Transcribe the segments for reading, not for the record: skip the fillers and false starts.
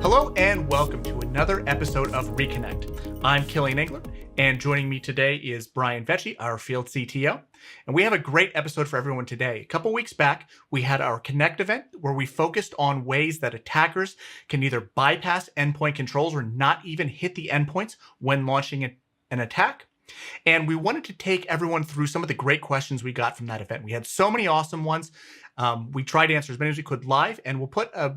Hello and welcome to another episode of ReConnect. I'm Kilian and Brian, and joining me today is Brian Vecchi, our field CTO. And we have a great episode for everyone today. A couple weeks back, we had our Connect event where we focused on ways that attackers can either bypass endpoint controls or not even hit the endpoints when launching an attack. And we wanted to take everyone through some of the great questions we got from that event. We had so many awesome ones. We tried to answer as many as we could live, and we'll put a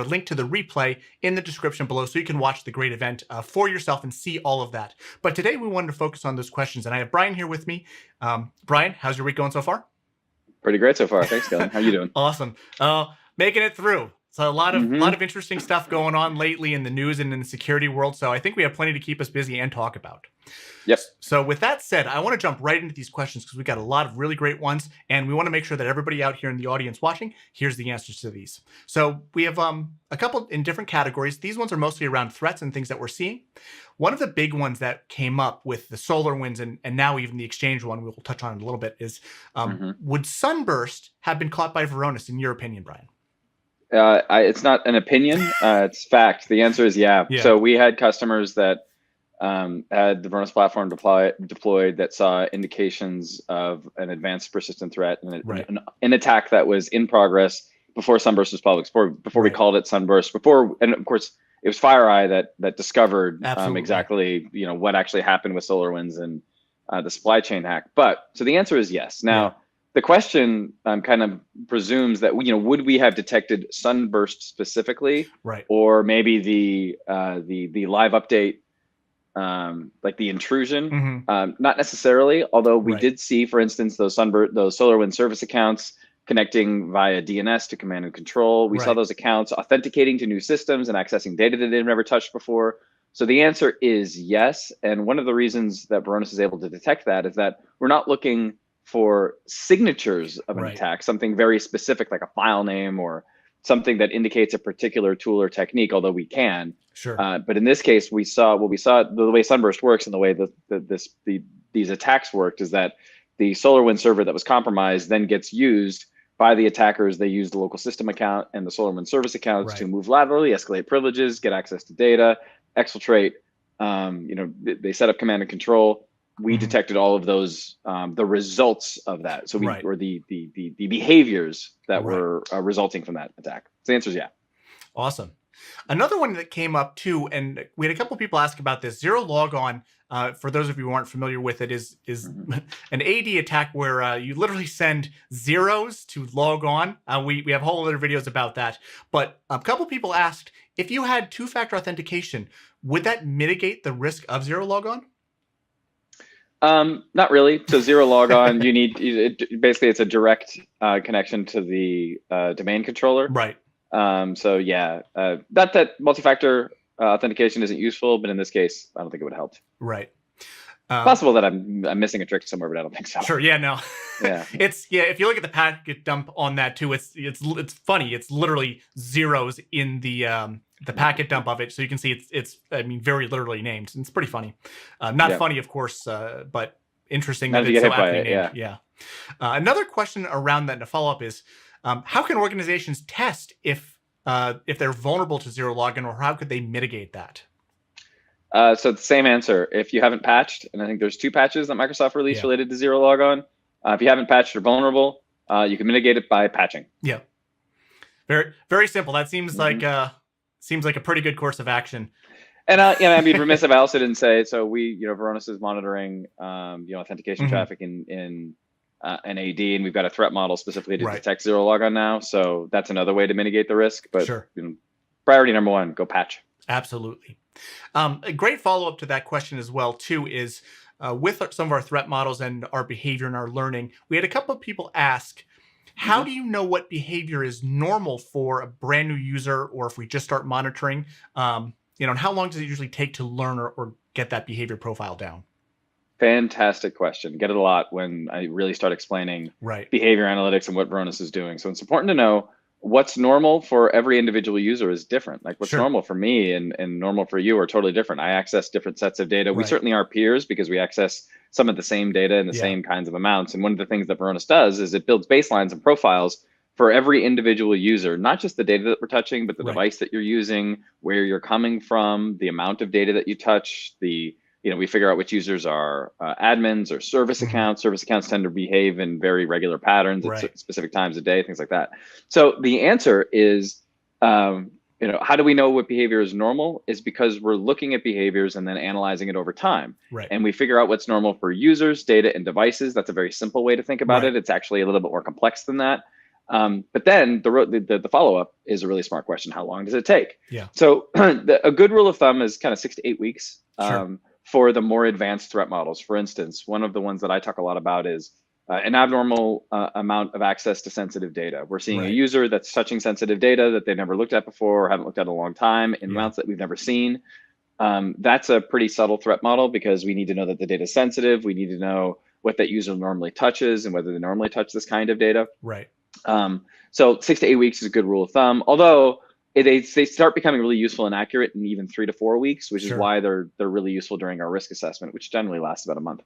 link to the replay in the description below so you can watch the great event for yourself and see all of that. But today we wanted to focus on those questions, and I have Brian here with me. Brian, how's your week going so far? Pretty great so far. Thanks, Kellen. How you doing? Awesome. Making it through. So a lot of interesting stuff going on lately in the news and in the security world. So I think we have plenty to keep us busy and talk about. Yep. So with that said, I want to jump right into these questions because we've got a lot of really great ones, and we want to make sure that everybody out here in the audience watching hears the answers to these. So we have a couple in different categories. These ones are mostly around threats and things that we're seeing. One of the big ones that came up with the SolarWinds and now even the Exchange one, we will touch on in a little bit, is would Sunburst have been caught by Varonis, in your opinion, Brian? It's not an opinion, it's fact. The answer is yeah. So we had customers that had the Varonis platform deployed that saw indications of an advanced persistent threat and an attack that was in progress before Sunburst was public, before we called it Sunburst, and of course it was FireEye that discovered exactly what actually happened with SolarWinds and the supply chain hack. But so the answer is yes. Now the question kind of presumes that would we have detected Sunburst specifically, or maybe the live update, like the intrusion? Not necessarily, although we did see, for instance, those SolarWinds service accounts connecting via DNS to command and control. We saw those accounts authenticating to new systems and accessing data that they've never touched before. So the answer is yes. And one of the reasons that Varonis is able to detect that is that we're not looking for signatures of an attack, something very specific like a file name or something that indicates a particular tool or technique, although we can. But in this case, we saw the way Sunburst works and the way these attacks worked is that the SolarWinds server that was compromised then gets used by the attackers. They use the local system account and the SolarWinds service accounts to move laterally, escalate privileges, get access to data, exfiltrate. They set up command and control. We detected all of those, the results of that. So or the behaviors that were resulting from that attack. So the answer is yeah. Awesome. Another one that came up too, and we had a couple of people ask about this. Zero Logon, for those of you who aren't familiar with it, is an AD attack where you literally send zeros to log on. We have whole other videos about that. But a couple of people asked, if you had two-factor authentication, would that mitigate the risk of Zero Logon? Not really. So Zero Logon, basically it's a direct connection to the domain controller. So yeah, not that multi-factor authentication isn't useful, but in this case, I don't think it would help. Possible that I'm missing a trick somewhere, but I don't think so. No. If you look at the packet dump on that too, it's funny. It's literally zeros in the packet dump of it, so you can see it's very literally named. It's pretty funny. Not funny, of course, but interesting that it's so aptly named. Another question around that, and a follow-up is, how can organizations test if they're vulnerable to Zero Logon, or how could they mitigate that? So the same answer. If you haven't patched, and I think there's 2 patches that Microsoft released related to Zero Logon. If you haven't patched or vulnerable, you can mitigate it by patching. Very, very simple. That seems like a pretty good course of action. And I'd be remiss if I also didn't say, so Varonis is monitoring authentication traffic in an AD, and we've got a threat model specifically to detect Zero Logon now. So that's another way to mitigate the risk. But priority number 1, go patch. Absolutely. A great follow-up to that question as well too is with some of our threat models and our behavior and our learning, we had a couple of people ask, how do you know what behavior is normal for a brand new user, or if we just start monitoring, and how long does it usually take to learn or get that behavior profile down? Fantastic question. Get it a lot when I really start explaining behavior analytics and what Varonis is doing. So it's important to know what's normal for every individual user is different. Like what's normal for me and normal for you are totally different. I access different sets of data. We certainly are peers because we access some of the same data in the same kinds of amounts. And one of the things that Varonis does is it builds baselines and profiles for every individual user, not just the data that we're touching, but the Right. device that you're using, where you're coming from, the amount of data that you touch, we figure out which users are admins or service accounts. Service accounts tend to behave in very regular patterns at specific times of day, things like that. So the answer is, how do we know what behavior is normal? Is because we're looking at behaviors and then analyzing it over time. Right. And we figure out what's normal for users, data, and devices. That's a very simple way to think about it. It's actually a little bit more complex than that. But then the follow-up is a really smart question. How long does it take? Yeah. So a good rule of thumb is kind of 6 to 8 weeks. Sure. For the more advanced threat models. For instance, one of the ones that I talk a lot about is an abnormal amount of access to sensitive data. We're seeing a user that's touching sensitive data that they've never looked at before or haven't looked at in a long time in amounts that we've never seen. That's a pretty subtle threat model because we need to know that the data is sensitive. We need to know what that user normally touches and whether they normally touch this kind of data. Right. So 6 to 8 weeks is a good rule of thumb, although they start becoming really useful and accurate in even 3 to 4 weeks, which is why they're really useful during our risk assessment, which generally lasts about a month.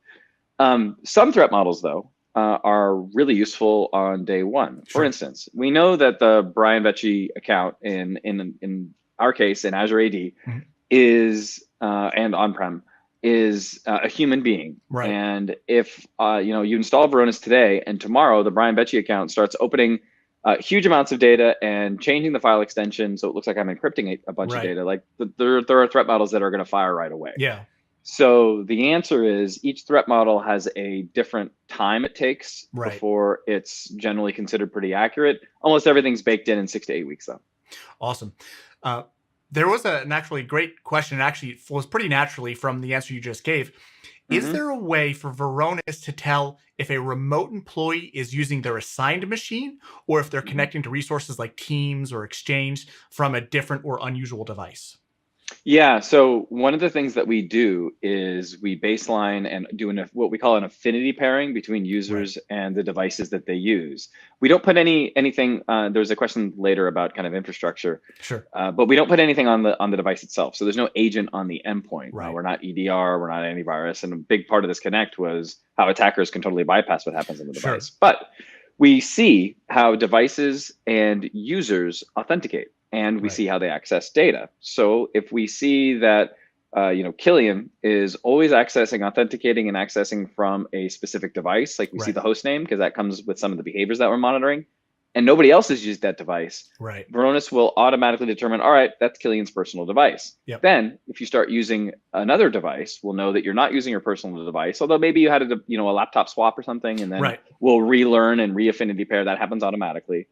Some threat models, though, are really useful on day one. For instance, we know that the Brian Vecchi account in our case in Azure AD is and on-prem is a human being. Right. And if you install Varonis today and tomorrow the Brian Vecchi account starts opening huge amounts of data and changing the file extension so it looks like I'm encrypting a bunch of data. Like there are threat models that are going to fire right away. Yeah. So the answer is each threat model has a different time it takes before it's generally considered pretty accurate. Almost everything's baked in 6 to 8 weeks, though. Awesome. There was an actually great question. It actually flows pretty naturally from the answer you just gave. Is there a way for Varonis to tell if a remote employee is using their assigned machine or if they're connecting to resources like Teams or Exchange from a different or unusual device? Yeah, so one of the things that we do is we baseline and do what we call an affinity pairing between users and the devices that they use. We don't put anything. There's a question later about kind of infrastructure, but we don't put anything on the device itself. So there's no agent on the endpoint. We're not EDR, we're not antivirus, and a big part of this connect was how attackers can totally bypass what happens on the device. But we see how devices and users authenticate. And we see how they access data. So if we see that, Kilian is always accessing, authenticating, and accessing from a specific device, like we see the host name, because that comes with some of the behaviors that we're monitoring, and nobody else has used that device, Varonis will automatically determine, all right, that's Kilian's personal device. Then if you start using another device, we'll know that you're not using your personal device, although maybe you had a laptop swap or something, and then we'll relearn and re-affinity pair. That happens automatically.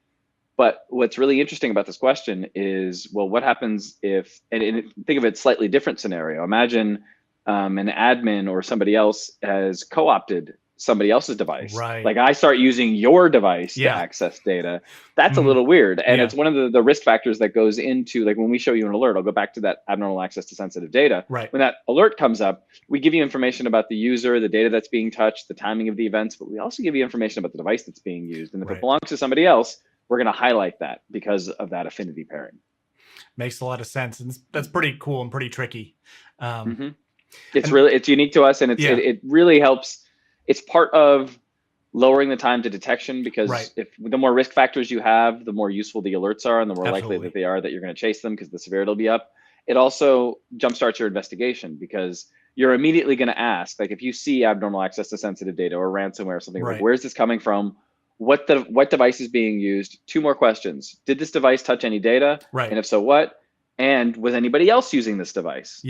But what's really interesting about this question is, well, what happens if, and think of it slightly different scenario. Imagine an admin or somebody else has co-opted somebody else's device. Like I start using your device to access data. That's a little weird. And it's one of the risk factors that goes into, like when we show you an alert, I'll go back to that abnormal access to sensitive data. When that alert comes up, we give you information about the user, the data that's being touched, the timing of the events, but we also give you information about the device that's being used. And if it belongs to somebody else, we're going to highlight that because of that affinity pairing. Makes a lot of sense. And that's pretty cool and pretty tricky. It's unique to us, and it really helps. It's part of lowering the time to detection because if the more risk factors you have, the more useful the alerts are and the more likely that they are that you're going to chase them because the severity will be up. It also jumpstarts your investigation because you're immediately going to ask, like if you see abnormal access to sensitive data or ransomware or something, like where's this coming from? What device is being used? 2 more questions. Did this device touch any data? And if so, what? And was anybody else using this device?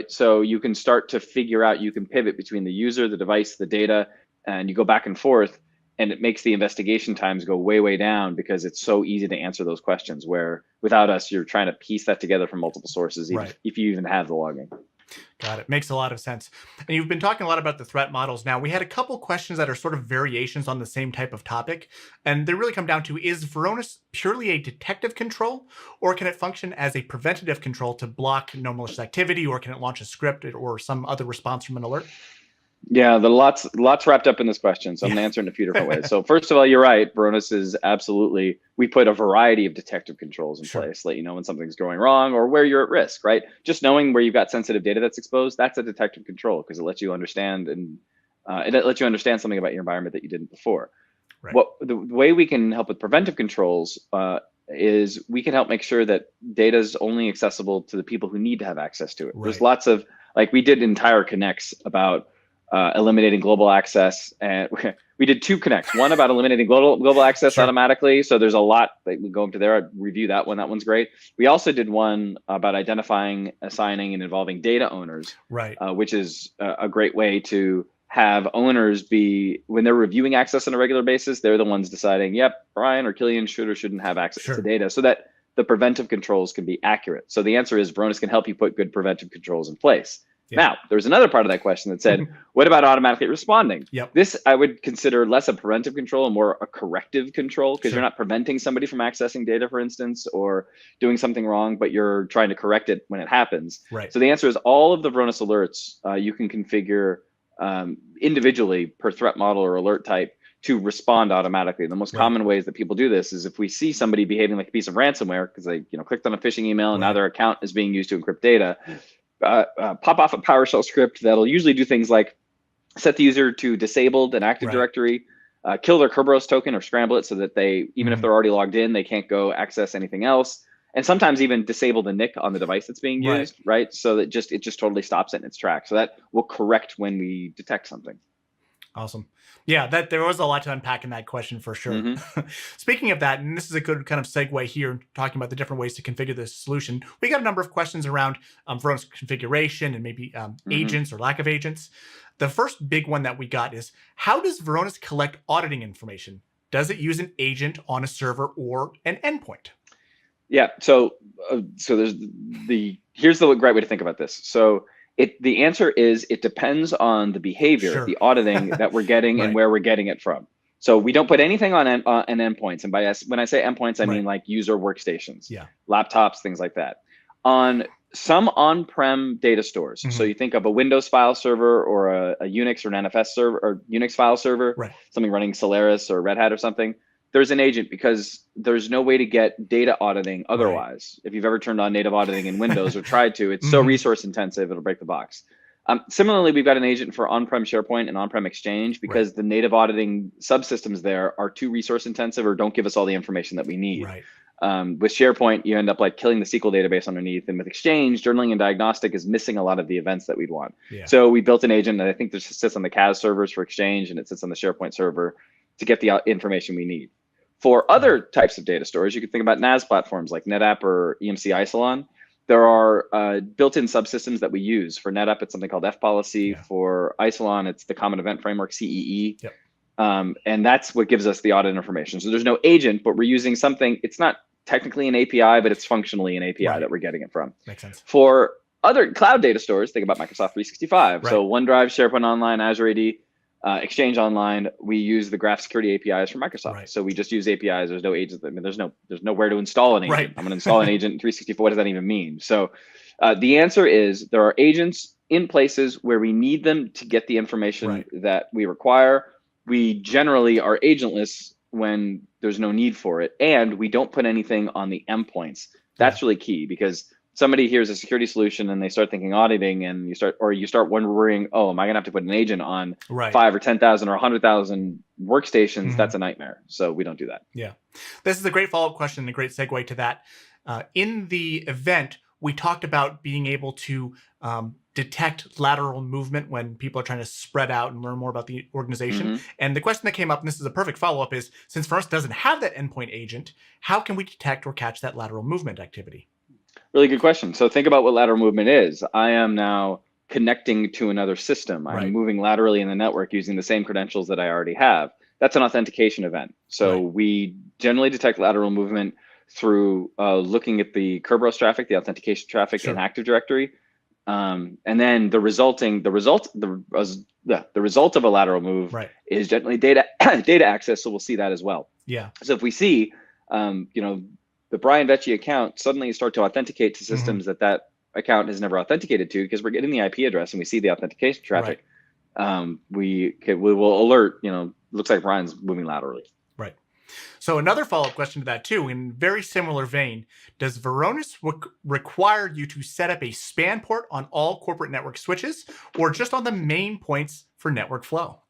So you can start to figure out, you can pivot between the user, the device, the data, and you go back and forth, and it makes the investigation times go way, way down because it's so easy to answer those questions where without us, you're trying to piece that together from multiple sources, if you even have the logging. Got it. Makes a lot of sense. And you've been talking a lot about the threat models. Now, we had a couple questions that are sort of variations on the same type of topic. And they really come down to, is Varonis purely a detective control, or can it function as a preventative control to block anomalous activity, or can it launch a script or some other response from an alert? Yeah, the lots wrapped up in this question, so I'm going to answer in a few different ways. So first of all, you're right. Varonis is absolutely, we put a variety of detective controls in place, let you know when something's going wrong or where you're at risk, right? Just knowing where you've got sensitive data that's exposed, that's a detective control because it lets you understand and it lets you understand something about your environment that you didn't before. The way we can help with preventive controls is we can help make sure that data is only accessible to the people who need to have access to it. There's lots of, like, we did entire connects about eliminating global access, and we did 2 connects. One about eliminating global access automatically. So there's a lot that we go into there. I'd review that one. That one's great. We also did one about identifying, assigning, and involving data owners, which is a great way to have owners be, when they're reviewing access on a regular basis, they're the ones deciding, yep, Brian or Kilian should or shouldn't have access to data, so that the preventive controls can be accurate. So the answer is Varonis can help you put good preventive controls in place. Now, there's another part of that question that said, what about automatically responding? This I would consider less a preventive control and more a corrective control, because you're not preventing somebody from accessing data, for instance, or doing something wrong, but you're trying to correct it when it happens. So the answer is all of the Varonis alerts you can configure individually per threat model or alert type to respond automatically. The most common ways that people do this is if we see somebody behaving like a piece of ransomware because they clicked on a phishing email and now their account is being used to encrypt data, pop off a PowerShell script that'll usually do things like set the user to disabled an Active Directory, kill their Kerberos token or scramble it so that they, even if they're already logged in, they can't go access anything else. And sometimes even disable the NIC on the device that's being used, so that it just totally stops it in its tracks. So that will correct when we detect something. Awesome. Yeah, there was a lot to unpack in that question for sure. Speaking of that, and this is a good kind of segue here, talking about the different ways to configure this solution. We got a number of questions around Varonis configuration and maybe agents or lack of agents. The first big one that we got is, how does Varonis collect auditing information? Does it use an agent on a server or an endpoint? Yeah, so here's the great way to think about this. So the answer is it depends on the behavior, the auditing that we're getting and where we're getting it from. So we don't put anything on endpoints, and when I say endpoints, I mean like user workstations, laptops, things like that. On some on-prem data stores, so you think of a Windows file server or a Unix or an NFS server or Unix file server, something running Solaris or Red Hat or something. There's an agent because there's no way to get data auditing otherwise. If you've ever turned on native auditing in Windows or tried to, it's so resource intensive, it'll break the box. Similarly, we've got an agent for on-prem SharePoint and on-prem Exchange because the native auditing subsystems there are too resource intensive or don't give us all the information that we need. With SharePoint, you end up like killing the SQL database underneath. And with Exchange, journaling and diagnostic is missing a lot of the events that we'd want. So we built an agent that I think this sits on the CAS servers for Exchange and it sits on the SharePoint server to get the information we need. For other types of data stores, you can think about NAS platforms like NetApp or EMC Isilon. There are built-in subsystems that we use. For NetApp, it's something called F-Policy. For Isilon, it's the Common Event Framework, CEE. And that's what gives us the audit information. So there's no agent, but we're using something. It's not technically an API, but it's functionally an API that we're getting it from. Makes sense. For other cloud data stores, think about Microsoft 365. So OneDrive, SharePoint Online, Azure AD, Exchange Online, we use the graph security APIs from Microsoft. So we just use APIs. There's no agents. I mean, there's nowhere to install an agent. I'm going to install an agent in 364. What does that even mean? So the answer is there are agents in places where we need them to get the information that we require. We generally are agentless when there's no need for it. And we don't put anything on the endpoints. That's really key, because somebody hears a security solution and they start thinking auditing, and you start wondering, oh, am I gonna have to put an agent on 5 or 10,000 or 100,000 workstations? That's a nightmare. So we don't do that. Yeah, this is a great follow-up question and a great segue to that. In the event, we talked about being able to detect lateral movement when people are trying to spread out and learn more about the organization. And the question that came up, and this is a perfect follow-up, is since Varonis doesn't have that endpoint agent, how can we detect or catch that lateral movement activity? Really good question. So think about what lateral movement is. I am now connecting to another system. I'm moving laterally in the network using the same credentials that I already have. That's an authentication event. So we generally detect lateral movement through looking at the Kerberos traffic, the authentication traffic in Active Directory. And then the result of a lateral move is generally data access. So we'll see that as well. So if we see, the Brian Vecchi account, suddenly you start to authenticate to systems that account has never authenticated to, because we're getting the IP address and we see the authentication traffic. We will alert, looks like Brian's moving laterally. So another follow-up question to that too, in very similar vein, does Varonis require you to set up a span port on all corporate network switches, or just on the main points for network flow?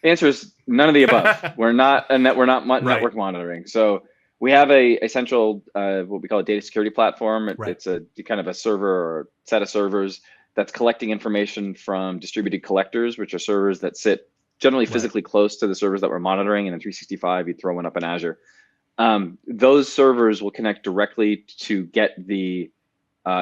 The answer is none of the above. We're not network monitoring. So we have a central, what we call a data security platform. It's a kind of a server or set of servers that's collecting information from distributed collectors, which are servers that sit generally physically close to the servers that we're monitoring. And in 365, you throw one up in Azure. Those servers will connect directly to get the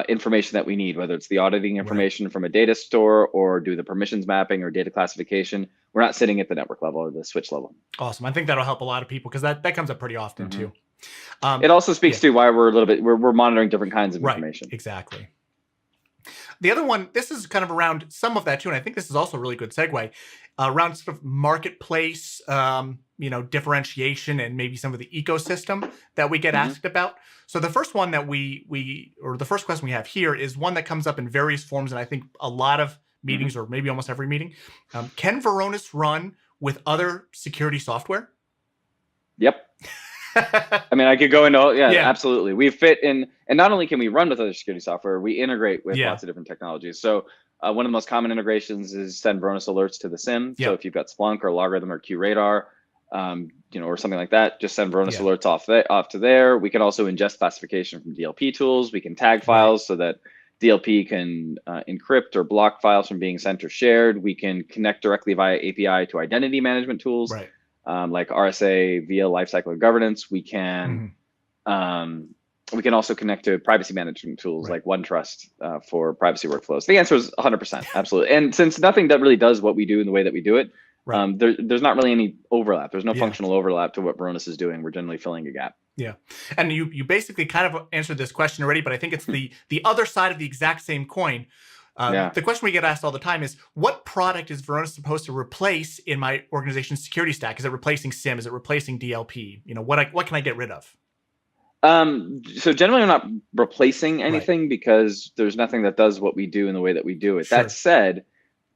information that we need, whether it's the auditing information from a data store or do the permissions mapping or data classification. We're not sitting at the network level or the switch level. Awesome. I think that'll help a lot of people because that comes up pretty often too. It also speaks to why we're monitoring different kinds of information. Exactly. The other one, this is kind of around some of that too, and I think this is also a really good segue around sort of marketplace, differentiation and maybe some of the ecosystem that we get asked about. So the first one that the first question we have here is one that comes up in various forms, and I think a lot of meetings or maybe almost every meeting. Can Varonis run with other security software? Yep. I mean, I could go into, absolutely. We fit in, and not only can we run with other security software, we integrate with lots of different technologies. So one of the most common integrations is send Varonis alerts to the SIEM. So if you've got Splunk or Logarithm or QRadar, or something like that, just send Varonis alerts off to there. We can also ingest classification from DLP tools. We can tag files so that DLP can encrypt or block files from being sent or shared. We can connect directly via API to identity management tools. Like RSA via lifecycle governance. We can also connect to privacy management tools like OneTrust for privacy workflows. The answer is 100%, absolutely. And since nothing that really does what we do in the way that we do it, there's not really any overlap. There's no functional overlap to what Varonis is doing. We're generally filling a gap. Yeah, and you basically kind of answered this question already, but I think it's the other side of the exact same coin. The question we get asked all the time is, what product is Varonis supposed to replace in my organization's security stack? Is it replacing SIEM? Is it replacing DLP? What can I get rid of? So generally I'm not replacing anything because there's nothing that does what we do in the way that we do it. That said,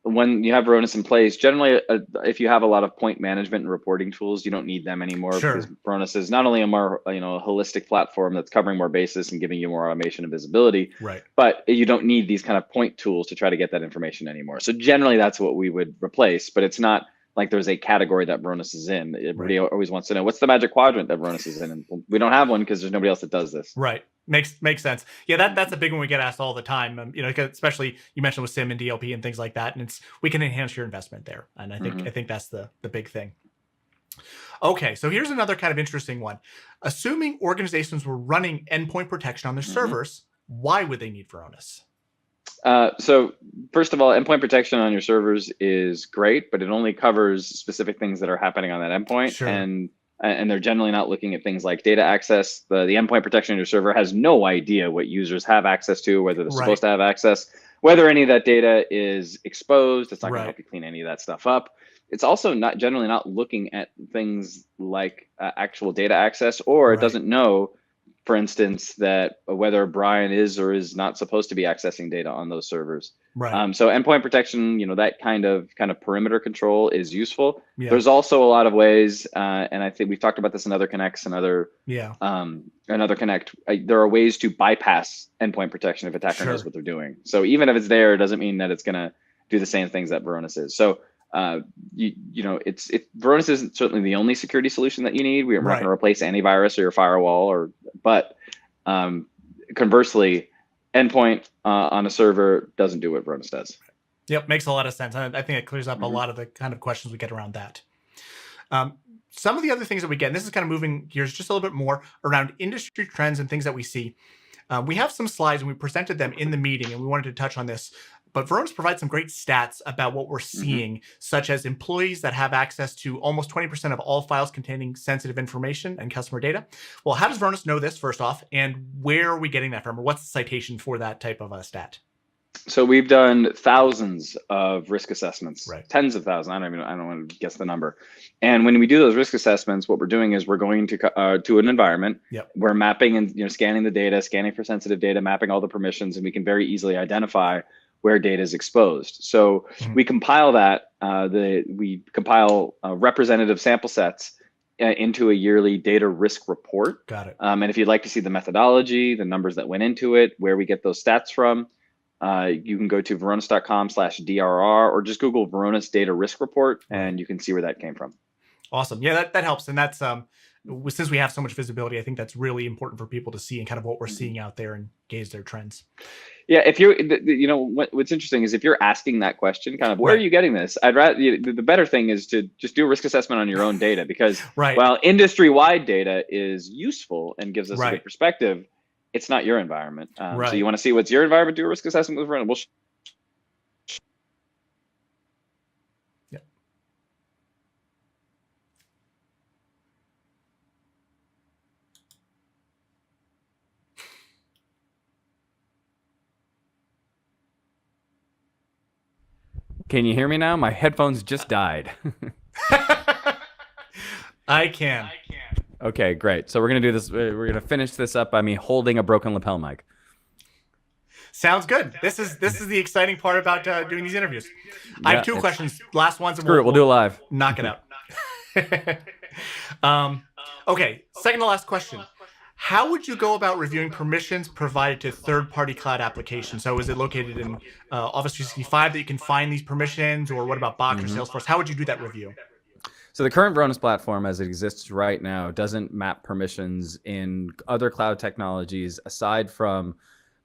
when you have Varonis in place, generally, if you have a lot of point management and reporting tools, you don't need them anymore because Varonis is not only a more holistic platform that's covering more bases and giving you more automation and visibility, but you don't need these kind of point tools to try to get that information anymore. So generally, that's what we would replace, but it's not like there's a category that Varonis is in. Everybody always wants to know what's the magic quadrant that Varonis is in, and we don't have one because there's nobody else that does this. Makes sense. Yeah, that's a big one we get asked all the time. Especially you mentioned with SIEM and DLP and things like that, and we can enhance your investment there. And I think that's the big thing. Okay, so here's another kind of interesting one. Assuming organizations were running endpoint protection on their servers, why would they need Varonis? So first of all, endpoint protection on your servers is great, but it only covers specific things that are happening on that endpoint. And they're generally not looking at things like data access. The endpoint protection on your server has no idea what users have access to, whether they're supposed to have access, whether any of that data is exposed. It's not going to help you clean any of that stuff up. It's also generally not looking at things like actual data access, or it doesn't know, for instance, that whether Brian is or is not supposed to be accessing data on those servers. So endpoint protection, that kind of perimeter control is useful. There's also a lot of ways, and I think we've talked about this in other connects and another connect. There are ways to bypass endpoint protection if attacker knows what they're doing. So even if it's there, it doesn't mean that it's going to do the same things that Varonis is. So Varonis isn't certainly the only security solution that you need. We're not going to replace antivirus or your firewall, but conversely, endpoint on a server doesn't do what Varonis does. Yep, makes a lot of sense. I think it clears up a lot of the kind of questions we get around that. Some of the other things that we get, and this is kind of moving gears just a little bit more around industry trends and things that we see. We have some slides and we presented them in the meeting, and we wanted to touch on this. But Varonis provides some great stats about what we're seeing, such as employees that have access to almost 20% of all files containing sensitive information and customer data. Well, how does Varonis know this, first off, and where are we getting that from, or what's the citation for that type of a stat? So we've done thousands of risk assessments, tens of thousands. I don't want to guess the number. And when we do those risk assessments, what we're doing is we're going to an environment. We're mapping and scanning the data, scanning for sensitive data, mapping all the permissions, and we can very easily identify where data is exposed. So we compile that. We compile representative sample sets into a yearly data risk report. Got it. And if you'd like to see the methodology, the numbers that went into it, where we get those stats from, you can go to varonis.com/DRR or just Google Varonis Data Risk Report, and you can see where that came from. Awesome. Yeah, that helps. And that's since we have so much visibility, I think that's really important for people to see and kind of what we're seeing out there and gauge their trends. Yeah, if you're, what's interesting is if you're asking that question, kind of, where are you getting this? I'd rather, the better thing is to just do a risk assessment on your own data, because while industry-wide data is useful and gives us a good perspective, it's not your environment. So you want to see what's your environment, do a risk assessment with Varonis. Can you hear me now? My headphones just died. I can. Okay, great. So we're going to do this. We're going to finish this up by me holding a broken lapel mic. Sounds good. This is the exciting part about doing these interviews. I have two questions. Last ones. Screw it. We'll do it live. Knock it out. Okay. Second to last question. How would you go about reviewing permissions provided to third-party cloud applications? So is it located in Office 365 that you can find these permissions, or what about Box or Salesforce? How would you do that review? So the current Varonis platform as it exists right now doesn't map permissions in other cloud technologies aside from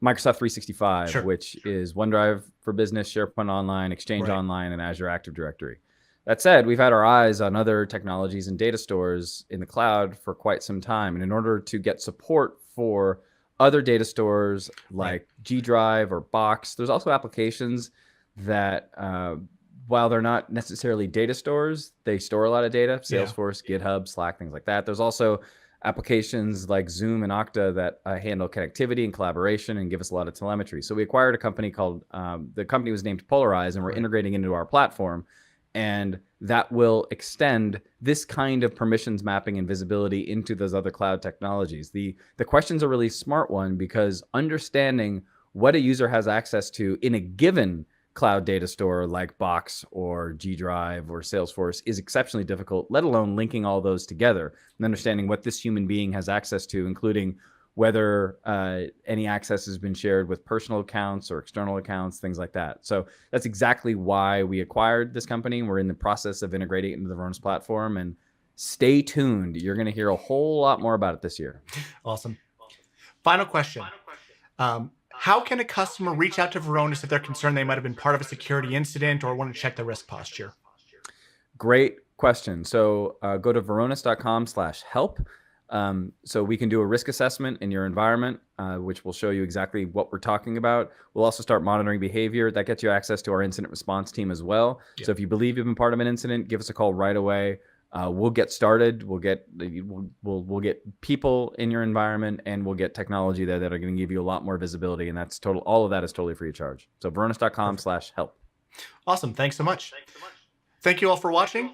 Microsoft 365, which is OneDrive for Business, SharePoint Online, Exchange Online, and Azure Active Directory. That said, we've had our eyes on other technologies and data stores in the cloud for quite some time. And in order to get support for other data stores like G Drive or Box, there's also applications that, while they're not necessarily data stores, they store a lot of data. Salesforce, GitHub, Slack, things like that. There's also applications like Zoom and Okta that handle connectivity and collaboration and give us a lot of telemetry. So we acquired a company called, the company was named Polarize, and we're integrating into our platform. And that will extend this kind of permissions mapping and visibility into those other cloud technologies. The question's a really smart one, because understanding what a user has access to in a given cloud data store like Box or G Drive or Salesforce is exceptionally difficult, let alone linking all those together and understanding what this human being has access to, including whether any access has been shared with personal accounts or external accounts, things like that. So that's exactly why we acquired this company. We're in the process of integrating it into the Varonis platform, and stay tuned. You're going to hear a whole lot more about it this year. Awesome. Final question. How can a customer reach out to Varonis if they're concerned they might have been part of a security incident or want to check the risk posture? Great question. So go to varonis.com/help. So we can do a risk assessment in your environment, which will show you exactly what we're talking about. We'll also start monitoring behavior. That gets you access to our incident response team as well. So if you believe you've been part of an incident, give us a call right away. We'll get started. We'll get people in your environment, and we'll get technology there that are going to give you a lot more visibility. And that's total. All of that is totally free of charge. So varonis.com/help. Awesome. Thanks so much. Thank you all for watching.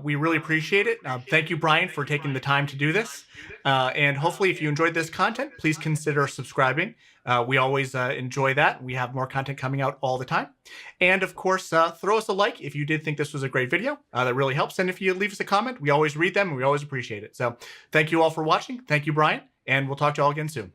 We really appreciate it. Thank you, Brian, for taking the time to do this. And hopefully, if you enjoyed this content, please consider subscribing. We always enjoy that. We have more content coming out all the time. And of course, throw us a like if you did think this was a great video. That really helps. And if you leave us a comment, we always read them and we always appreciate it. So thank you all for watching. Thank you, Brian. And we'll talk to you all again soon.